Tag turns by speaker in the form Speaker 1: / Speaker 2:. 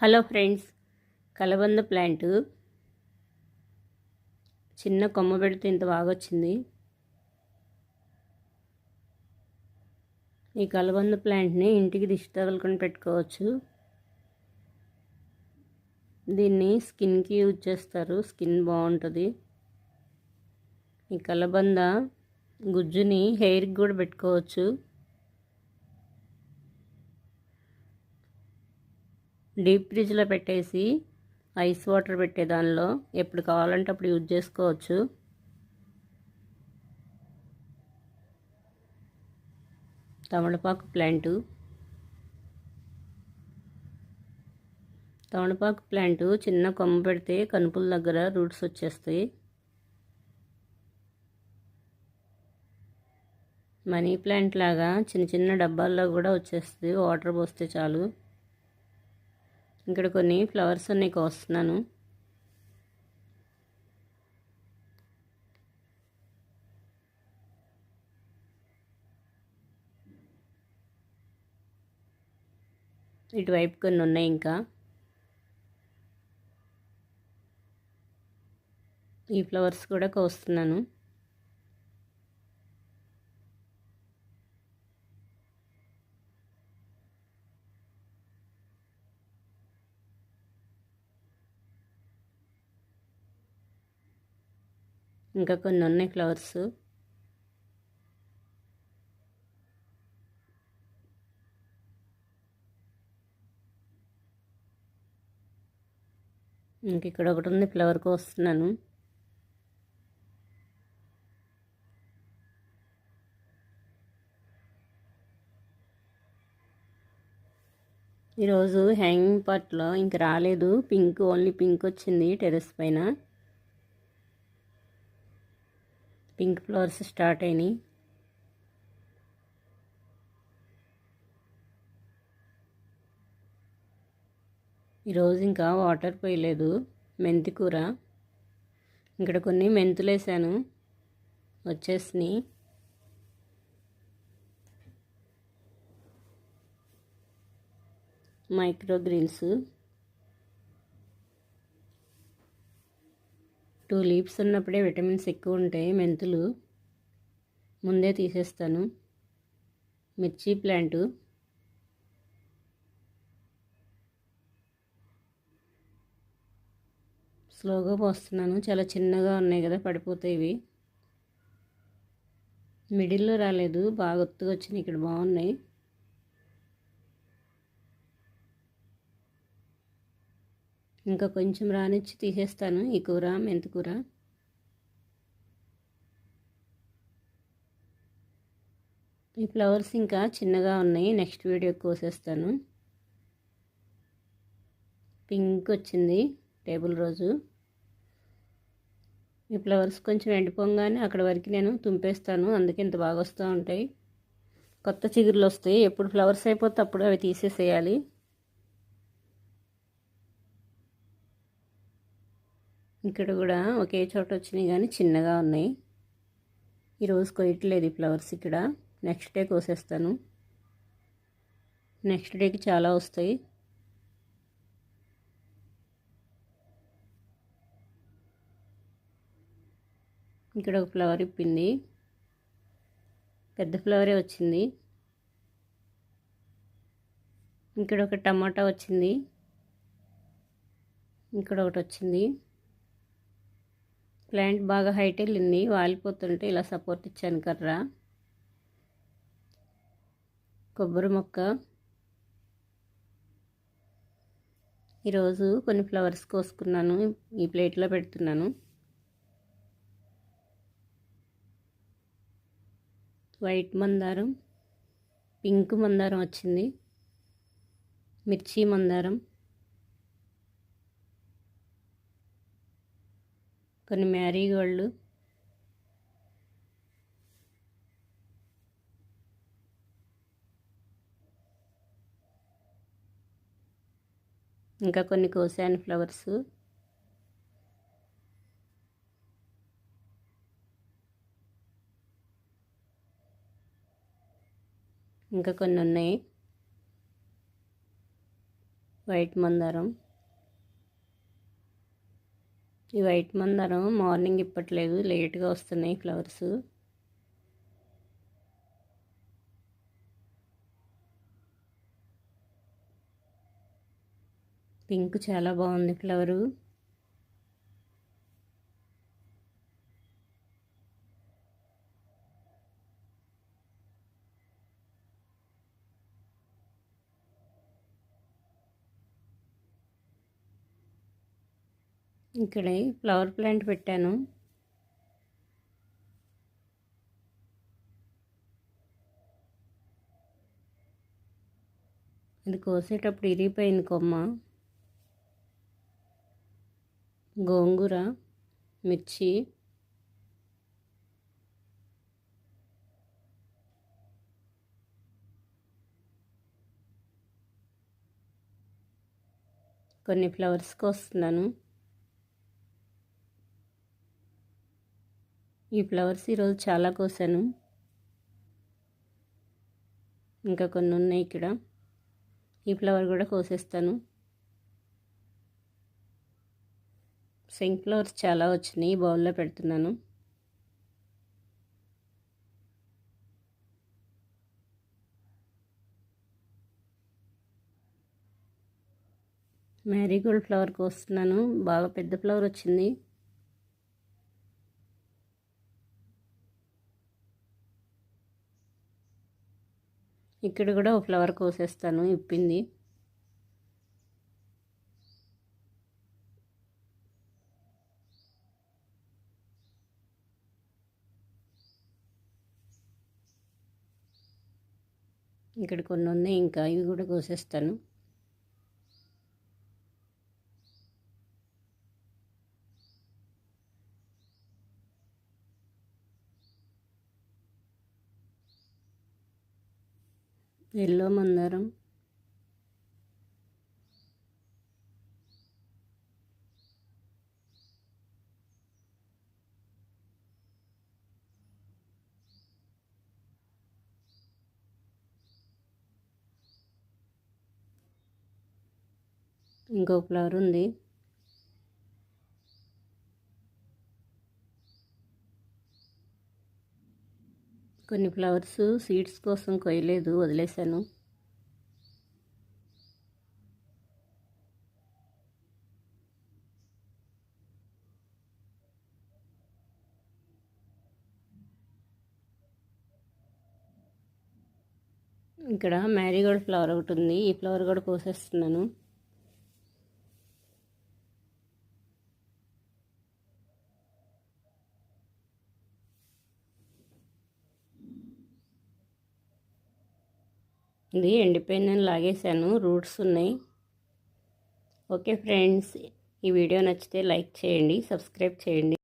Speaker 1: Hello friends, కలబంద plant చిన్న కొమ్మ పెడితే ఇంత బాగా వచ్చింది. ఈ కలబంద ప్లాంట్ని ఇంటికి దిష్టి తగలకుండా పెట్టుకోవచ్చు. దీన్ని స్కిన్కి యూజ్ చేస్తారు, స్కిన్ బాగుంటుంది. ఈ కలబంద గుజ్జుని హెయిర్కి కూడా పెట్టుకోవచ్చు. డీప్ ఫ్రిడ్జ్లో పెట్టేసి ఐస్ వాటర్ పెట్టే దానిలో ఎప్పుడు కావాలంటే అప్పుడు యూజ్ చేసుకోవచ్చు. తమలపాకు ప్లాంటు చిన్న కొమ్మ పెడితే కనుపుల దగ్గర రూట్స్ వచ్చేస్తాయి. మనీ ప్లాంట్ లాగా చిన్న చిన్న డబ్బాల్లో కూడా వచ్చేస్తుంది, వాటర్ పోస్తే చాలు. ఇక్కడ కొన్ని ఫ్లవర్స్ ఉన్నాయి, కోస్తున్నాను. ఇటువైపు కొన్ని ఉన్నాయి, ఇంకా ఈ ఫ్లవర్స్ కూడా కోస్తున్నాను. ఇంకా కొన్ని ఉన్నాయి ఫ్లవర్స్. ఇంక ఇక్కడ ఒకటి ఉంది, ఫ్లవర్ కోస్తున్నాను. ఈరోజు హ్యాంగింగ్ పార్ట్లో ఇంక రాలేదు, ఓన్లీ పింక్ వచ్చింది. టెర్రస్ పైన పింక్ ఫ్లవర్స్ స్టార్ట్ అయినాయి. ఈరోజు ఇంకా వాటర్ పోయలేదు. మెంతి కూర, ఇక్కడ కొన్ని మెంతులు వేసాను, వచ్చేసినాయి. మైక్రో గ్రీన్స్ 2 లీవ్స్ ఉన్నప్పుడే విటమిన్స్ ఎక్కువ ఉంటాయి. మెంతులు ముందే తీసేస్తాను. మిర్చి ప్లాంటు స్లోగా పోస్తున్నాను, చాలా చిన్నగా ఉన్నాయి కదా, పడిపోతాయి ఇవి. మిడిల్లో రాలేదు, బాగా ఒత్తుగా వచ్చినాయి. ఇక్కడ బాగున్నాయి. ఇంకా కొంచెం రానిచ్చి తీసేస్తాను ఈ కూర, మెంతి కూర. ఈ ఫ్లవర్స్ ఇంకా చిన్నగా ఉన్నాయి, నెక్స్ట్ వీడియో కోసేస్తాను. పింక్ వచ్చింది, టేబుల్ రోజు. ఈ ఫ్లవర్స్ కొంచెం ఎండిపోగానే అక్కడ వరకు నేను తుంపేస్తాను, అందుకే ఇంత బాగా వస్తూ ఉంటాయి. కొత్త చిగురులు వస్తాయి. ఎప్పుడు ఫ్లవర్స్ అయిపోతే అప్పుడు అవి తీసేసేయాలి. ఇక్కడ కూడా ఒకే చోట వచ్చినాయి, కానీ చిన్నగా ఉన్నాయి. ఈరోజు కొయ్యట్లేదు ఈ ఫ్లవర్స్. ఇక్కడ నెక్స్ట్ డే కోసేస్తాను. నెక్స్ట్ డేకి చాలా వస్తాయి. ఇక్కడ ఒక ఫ్లవర్ ఇప్పింది, పెద్ద ఫ్లవరే వచ్చింది. ఇక్కడ ఒక టమాటా వచ్చింది, ఇక్కడ ఒకటి వచ్చింది. ప్లాంట్ బాగా హైట్ వెళ్ళింది, వాలిపోతుంటే ఇలా సపోర్ట్ ఇచ్చాను కర్ర. కొబ్బరి మొక్క. ఈరోజు కొన్ని ఫ్లవర్స్ కోసుకున్నాను, ఈ ప్లేట్లో పెడుతున్నాను. వైట్ మందారం, పింక్ మందారం వచ్చింది, మిర్చి మందారం, కొన్ని మ్యారీగోల్డ్, ఇంకా కొన్ని కోసాను ఫ్లవర్స్. ఇంకా కొన్ని ఉన్నాయి. వైట్ మందారం. ఈ వైట్ మందారం మార్నింగ్ ఇప్పట్లేదు, లేట్గా వస్తున్నాయి ఫ్లవర్స్. పింక్ చాలా బాగుంది ఫ్లవరు. ఇక్కడే ఫ్లవర్ ప్లాంట్ పెట్టాను. ఇది కోసేటప్పుడు ఇరిగిపోయింది కొమ్మ. గోంగూర, మిర్చి, కొన్ని ఫ్లవర్స్ కోస్తున్నాను. ఈ ఫ్లవర్స్ ఈరోజు చాలా కోసాను, ఇంకా కొన్ని ఉన్నాయి ఇక్కడ. ఈ ఫ్లవర్ కూడా కోసేస్తాను. సింక్ ఫ్లవర్స్ చాలా వచ్చినాయి, బౌల్లో పెడుతున్నాను. మ్యారీగోల్డ్ ఫ్లవర్ కోస్తున్నాను, బాగా పెద్ద ఫ్లవర్ వచ్చింది. ఇక్కడ కూడా ఒక ఫ్లవర్ కోసేస్తాను, ఇప్పింది. ఇక్కడ కొన్ని ఉన్నాయి, ఇంకా ఇవి కూడా కోసేస్తాను. ఎల్లో మందారం, ఇంకో ఫ్లవర్ ఉంది. కొన్ని ఫ్లవర్స్ సీడ్స్ కోసం కొయ్యలేదు, వదిలేశాను. ఇక్కడ మ్యారీగోల్డ్ ఫ్లవర్ ఒకటి ఉంది, ఈ ఫ్లవర్ కూడా కోసేస్తున్నాను. ఇది ఎండిపోయిందని లాగేశాను, రూట్స్ ఉన్నాయి. ఓకే ఫ్రెండ్స్, ఈ వీడియో నచ్చితే లైక్ చేయండి, సబ్స్క్రైబ్ చేయండి.